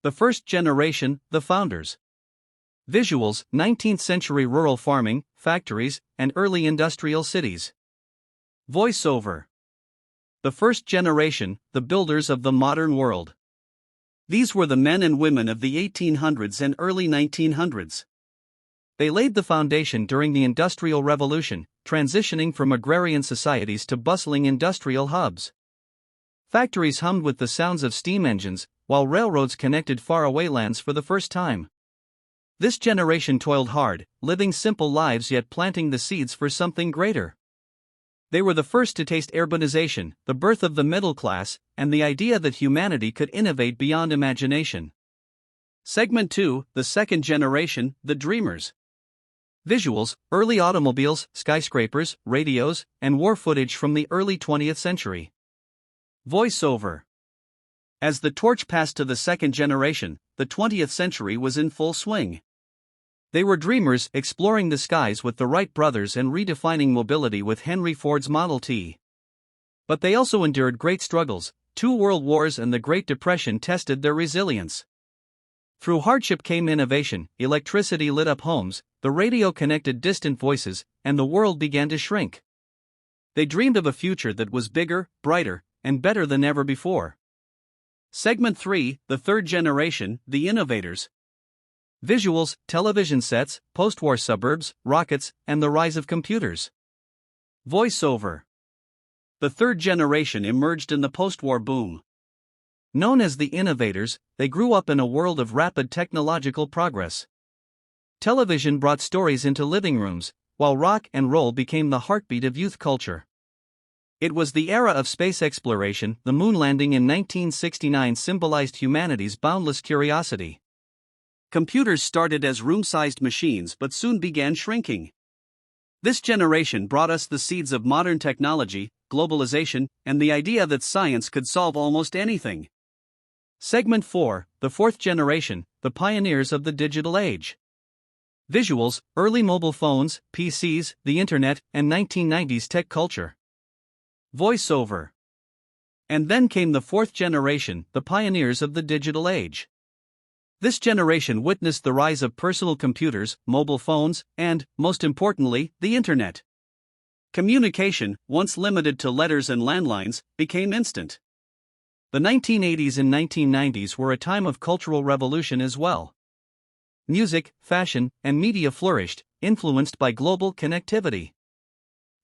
The first generation, the founders. Visuals, 19th century rural farming, factories, and early industrial cities. Voiceover. The first generation, the builders of the modern world. These were the men and women of the 1800s and early 1900s. They laid the foundation during the Industrial Revolution, transitioning from agrarian societies to bustling industrial hubs. Factories hummed with the sounds of steam engines, while railroads connected faraway lands for the first time. This generation toiled hard, living simple lives yet planting the seeds for something greater. They were the first to taste urbanization, the birth of the middle class, and the idea that humanity could innovate beyond imagination. Segment 2, the second generation, the dreamers. Visuals, early automobiles, skyscrapers, radios, and war footage from the early 20th century. Voiceover. As the torch passed to the second generation, the 20th century was in full swing. They were dreamers, exploring the skies with the Wright brothers and redefining mobility with Henry Ford's Model T. But they also endured great struggles. 2 world wars and the Great Depression tested their resilience. Through hardship came innovation, electricity lit up homes, the radio connected distant voices, and the world began to shrink. They dreamed of a future that was bigger, brighter, and better than ever before. Segment 3, the third generation, the innovators. Visuals, television sets, post-war suburbs, rockets, and the rise of computers. Voiceover. The third generation emerged in the post-war boom. Known as the innovators, they grew up in a world of rapid technological progress. Television brought stories into living rooms, while rock and roll became the heartbeat of youth culture. It was the era of space exploration. The moon landing in 1969 symbolized humanity's boundless curiosity. Computers started as room-sized machines but soon began shrinking. This generation brought us the seeds of modern technology, globalization, and the idea that science could solve almost anything. Segment 4, the fourth generation, the pioneers of the digital age. Visuals, early mobile phones, PCs, the internet, and 1990s tech culture. Voiceover. And then came the fourth generation, the pioneers of the digital age. This generation witnessed the rise of personal computers, mobile phones, and, most importantly, the internet. Communication, once limited to letters and landlines, became instant. The 1980s and 1990s were a time of cultural revolution as well. Music, fashion, and media flourished, influenced by global connectivity.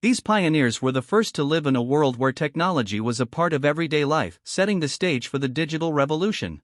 These pioneers were the first to live in a world where technology was a part of everyday life, setting the stage for the digital revolution.